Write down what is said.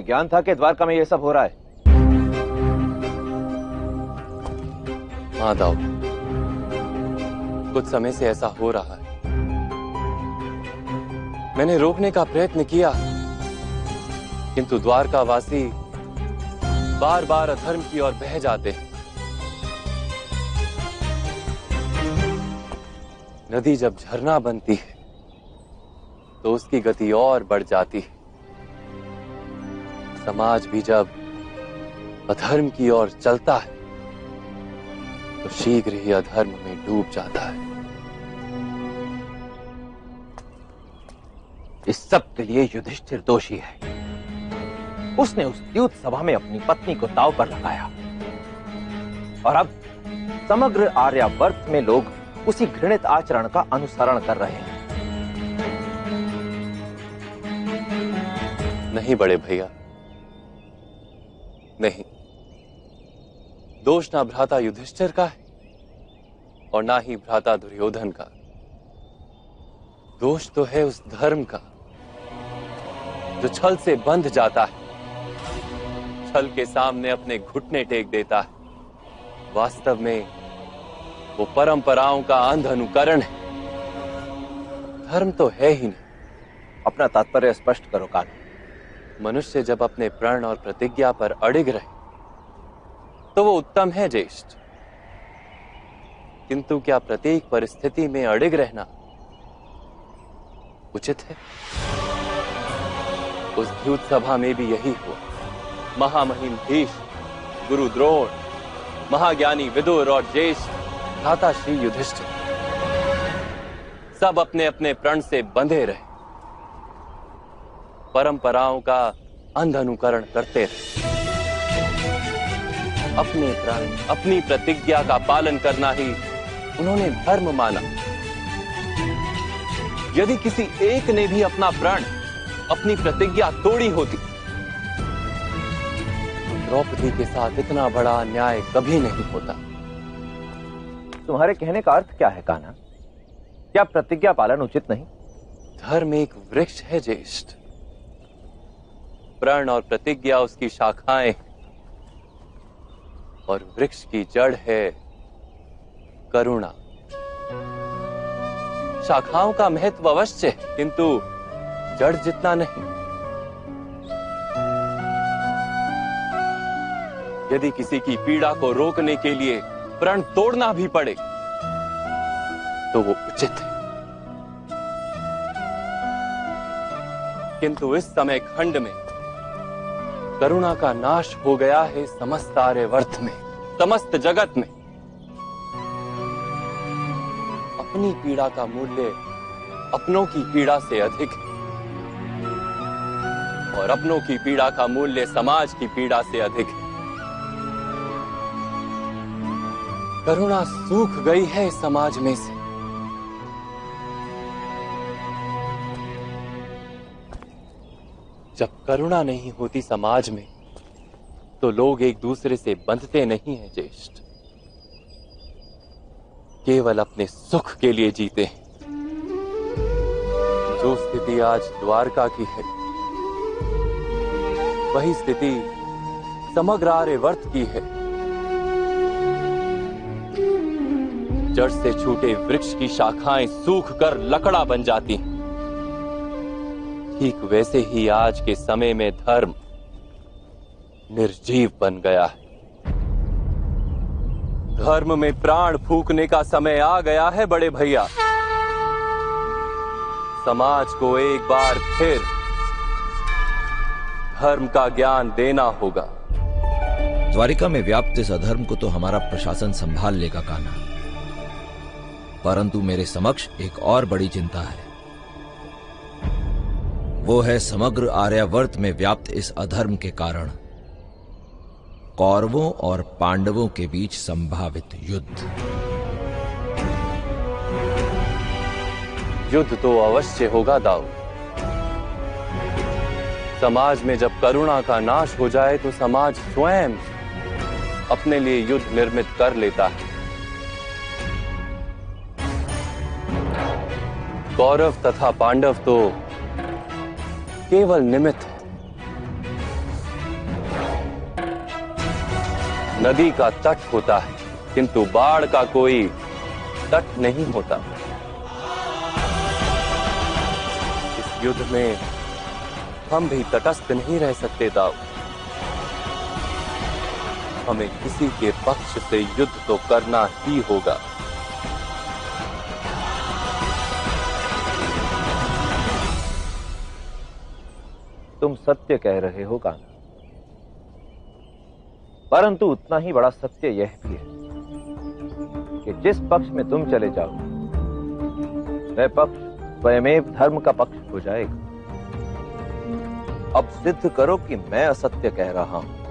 तुम्हें ज्ञान था कि द्वारका में यह सब हो रहा है? हाँ दाऊ, कुछ समय से ऐसा हो रहा है। मैंने रोकने का प्रयत्न किया, किंतु द्वारकावासी बार बार अधर्म की ओर बह जाते हैं। नदी जब झरना बनती है तो उसकी गति और बढ़ जाती है। समाज भी जब अधर्म की ओर चलता है तो शीघ्र ही अधर्म में डूब जाता है। इस सब के लिए युधिष्ठिर दोषी है। उसने उस द्यूत सभा में अपनी पत्नी को दांव पर लगाया और अब समग्र आर्यावर्त में लोग उसी घृणित आचरण का अनुसरण कर रहे हैं। नहीं बड़े भैया, नहीं। दोष ना भ्राता युधिष्ठिर का है और ना ही भ्राता दुर्योधन का। दोष तो है उस धर्म का जो छल से बंध जाता है, छल के सामने अपने घुटने टेक देता है। वास्तव में वो परंपराओं का अंध अनुकरण है, धर्म तो है ही नहीं। अपना तात्पर्य स्पष्ट करो कान्हा। मनुष्य जब अपने प्रण और प्रतिज्ञा पर अडिग रहे तो वो उत्तम है ज्येष्ठ, किंतु क्या प्रत्येक परिस्थिति में अडिग रहना उचित है? उस द्यूत सभा में भी यही हुआ। महामहिम भीष्म, गुरु द्रोण, महाज्ञानी विदुर और ज्येष्ठ भ्राता श्री युधिष्ठिर सब अपने अपने प्रण से बंधे रहे, परंपराओं का अंध अनुकरण करते रहे। अपने प्रण, अपनी प्रतिज्ञा का पालन करना ही उन्होंने धर्म माना। यदि किसी एक ने भी अपना प्रण, अपनी प्रतिज्ञा तोड़ी होती तो द्रौपदी के साथ इतना बड़ा अन्याय कभी नहीं होता। तुम्हारे कहने का अर्थ क्या है कान्हा? क्या प्रतिज्ञा पालन उचित नहीं? धर्म एक वृक्ष है ज्येष्ठ, प्रण और प्रतिज्ञा उसकी शाखाएं और वृक्ष की जड़ है करुणा। शाखाओं का महत्व अवश्य है, किंतु जड़ जितना नहीं। यदि किसी की पीड़ा को रोकने के लिए प्रण तोड़ना भी पड़े तो वो उचित है, किंतु इस समय खंड में करुणा का नाश हो गया है समस्त आर्यावर्त में, समस्त जगत में। अपनी पीड़ा का मूल्य अपनों की पीड़ा से अधिक है और अपनों की पीड़ा का मूल्य समाज की पीड़ा से अधिक है। करुणा सूख गई है इस समाज में से। जब करुणा नहीं होती समाज में तो लोग एक दूसरे से बंधते नहीं हैं ज्येष्ठ, केवल अपने सुख के लिए जीते हैं। जो स्थिति आज द्वारका की है वही स्थिति समग्र आर्यावर्त की है। जड़ से छूटे वृक्ष की शाखाएं सूख कर लकड़ा बन जाती हैं, ठीक वैसे ही आज के समय में धर्म निर्जीव बन गया है। धर्म में प्राण फूंकने का समय आ गया है बड़े भैया। समाज को एक बार फिर धर्म का ज्ञान देना होगा। द्वारिका में व्याप्त इस अधर्म को तो हमारा प्रशासन संभाल लेगा कान्हा, परंतु मेरे समक्ष एक और बड़ी चिंता है। वो है समग्र आर्यावर्त में व्याप्त इस अधर्म के कारण कौरवों और पांडवों के बीच संभावित युद्ध। युद्ध तो अवश्य होगा दाऊ। समाज में जब करुणा का नाश हो जाए तो समाज स्वयं अपने लिए युद्ध निर्मित कर लेता है। कौरव तथा पांडव तो केवल निमित्त है, नदी का तट होता है, किंतु बाढ़ का कोई तट नहीं होता। इस युद्ध में हम भी तटस्थ नहीं रह सकते दाऊ। हमें किसी के पक्ष से युद्ध तो करना ही होगा। तुम सत्य कह रहे हो कान्हा, परंतु उतना ही बड़ा सत्य यह भी है कि जिस पक्ष में तुम चले जाओ वह पक्ष स्वयमेव धर्म का पक्ष हो जाएगा। अब सिद्ध करो कि मैं असत्य कह रहा हूं।